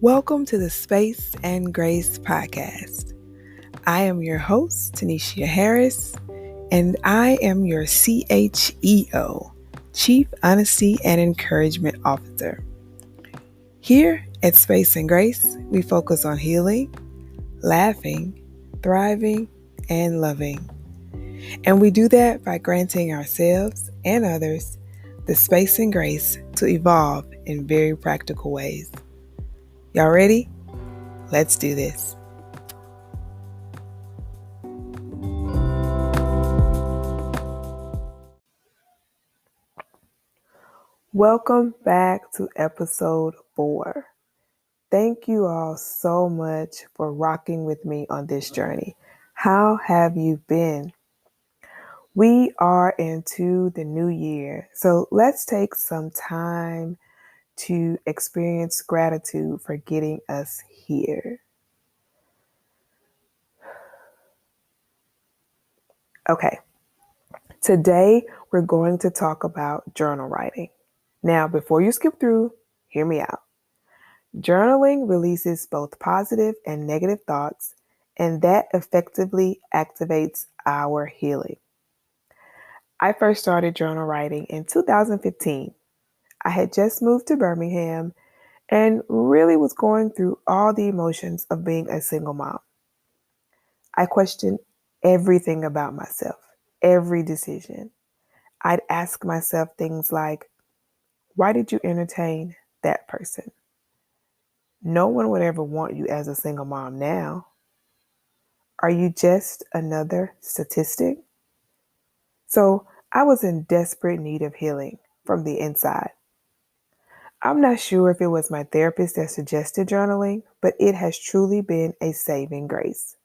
Welcome to the Space and Grace podcast. I am your host, Tanisha Harris, and I am your CHEO, Chief Honesty and Encouragement Officer. Here at Space and Grace, we focus on healing, laughing, thriving, and loving. And we do that by granting ourselves and others the space and grace to evolve in very practical ways. Y'all ready? Let's do this. Welcome back to episode 4. Thank you all so much for rocking with me on this journey. How have you been? We are into the new year, so let's take some time to experience gratitude for getting us here. Okay, today we're going to talk about journal writing. Now, before you skip through, hear me out. Journaling releases both positive and negative thoughts, and that effectively activates our healing. I first started journal writing in 2015. I had just moved to Birmingham and really was going through all the emotions of being a single mom. I questioned everything about myself, every decision. I'd ask myself things like, why did you entertain that person? No one would ever want you as a single mom now. Are you just another statistic? So I was in desperate need of healing from the inside. I'm not sure if it was my therapist that suggested journaling, but it has truly been a saving grace.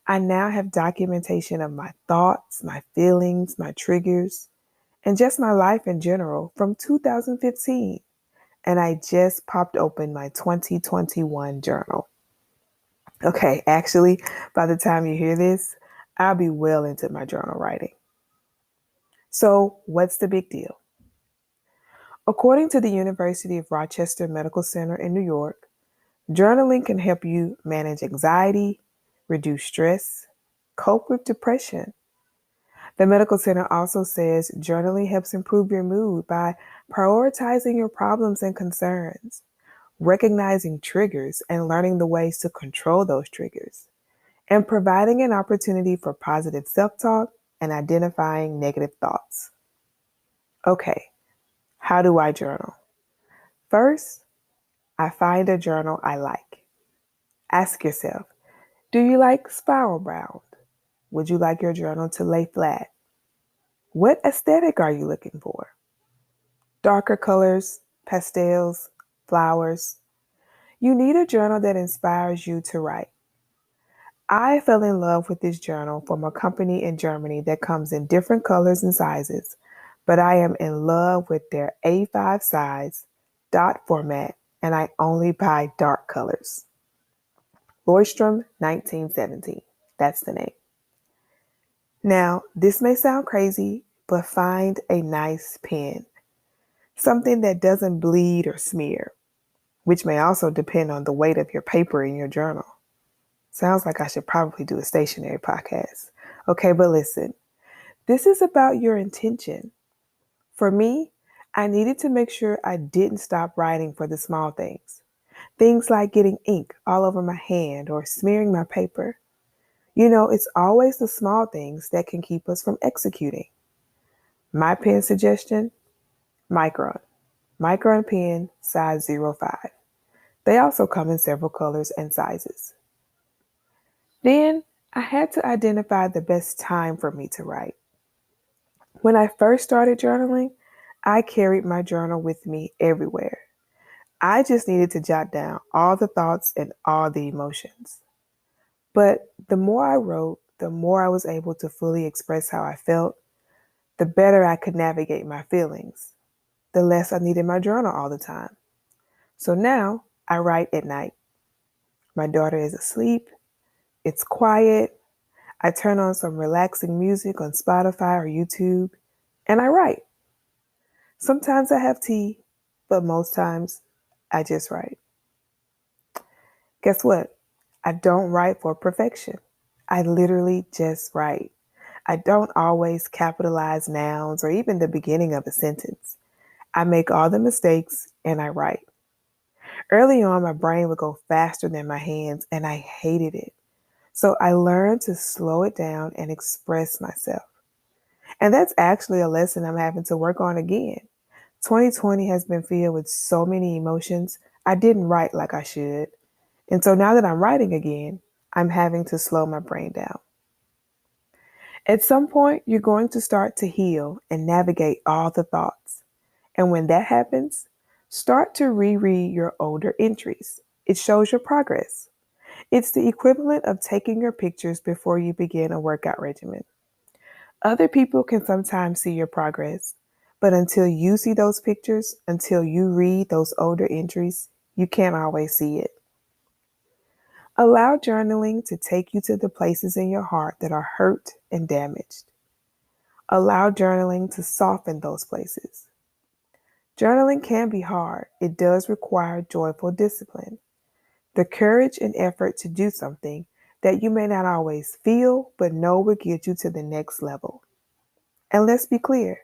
I now have documentation of my thoughts, my feelings, my triggers, and just my life in general from 2015. And I just popped open my 2021 journal. Okay, actually, by the time you hear this, I'll be well into my journal writing. So, what's the big deal? According to the University of Rochester Medical Center in New York, journaling can help you manage anxiety, reduce stress, cope with depression. The medical center also says journaling helps improve your mood by prioritizing your problems and concerns, recognizing triggers and learning the ways to control those triggers, and providing an opportunity for positive self-talk and identifying negative thoughts. Okay, how do I journal? First, I find a journal I like. Ask yourself, do you like spiral bound? Would you like your journal to lay flat? What aesthetic are you looking for? Darker colors, pastels, flowers. You need a journal that inspires you to write. I fell in love with this journal from a company in Germany that comes in different colors and sizes, but I am in love with their A5 size, dot format, and I only buy dark colors. Lordstrom 1917. That's the name. Now, this may sound crazy, but find a nice pen. Something that doesn't bleed or smear, which may also depend on the weight of your paper in your journal. Sounds like I should probably do a stationary podcast. Okay, but listen, this is about your intention. For me, I needed to make sure I didn't stop writing for the small things. Things like getting ink all over my hand or smearing my paper. It's always the small things that can keep us from executing. My pen suggestion, Micron. Micron pen, size 05. They also come in several colors and sizes. Then I had to identify the best time for me to write. When I first started journaling, I carried my journal with me everywhere. I just needed to jot down all the thoughts and all the emotions. But the more I wrote, the more I was able to fully express how I felt, the better I could navigate my feelings, the less I needed my journal all the time. So now I write at night. My daughter is asleep. It's quiet. I turn on some relaxing music on Spotify or YouTube, and I write. Sometimes I have tea, but most times I just write. Guess what? I don't write for perfection. I literally just write. I don't always capitalize nouns or even the beginning of a sentence. I make all the mistakes and I write. Early on, my brain would go faster than my hands and I hated it. So I learned to slow it down and express myself. And that's actually a lesson I'm having to work on again. 2020 has been filled with so many emotions. I didn't write like I should. And so now that I'm writing again, I'm having to slow my brain down. At some point, you're going to start to heal and navigate all the thoughts. And when that happens, start to reread your older entries. It shows your progress. It's the equivalent of taking your pictures before you begin a workout regimen. Other people can sometimes see your progress, but until you see those pictures, until you read those older entries, you can't always see it. Allow journaling to take you to the places in your heart that are hurt and damaged. Allow journaling to soften those places. Journaling can be hard. It does require joyful discipline, the courage and effort to do something that you may not always feel but know will get you to the next level. And let's be clear,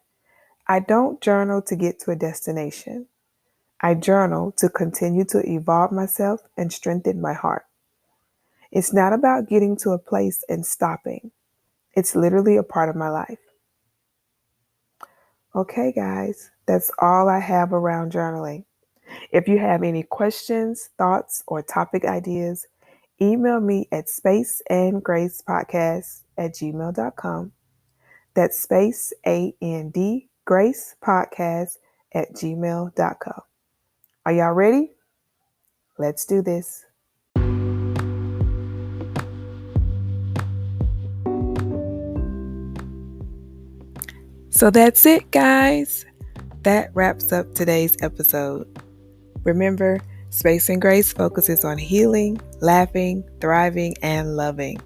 I don't journal to get to a destination. I journal to continue to evolve myself and strengthen my heart. It's not about getting to a place and stopping. It's literally a part of my life. Okay, guys, that's all I have around journaling. If you have any questions, thoughts, or topic ideas, email me at spaceandgracepodcast@gmail.com. That's space and grace podcast@gmail.com. Are y'all ready? Let's do this. So that's it, guys. That wraps up today's episode. Remember, Space and Grace focuses on healing, laughing, thriving, and loving.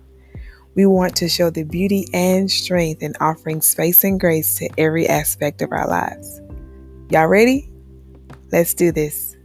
We want to show the beauty and strength in offering space and grace to every aspect of our lives. Y'all ready? Let's do this.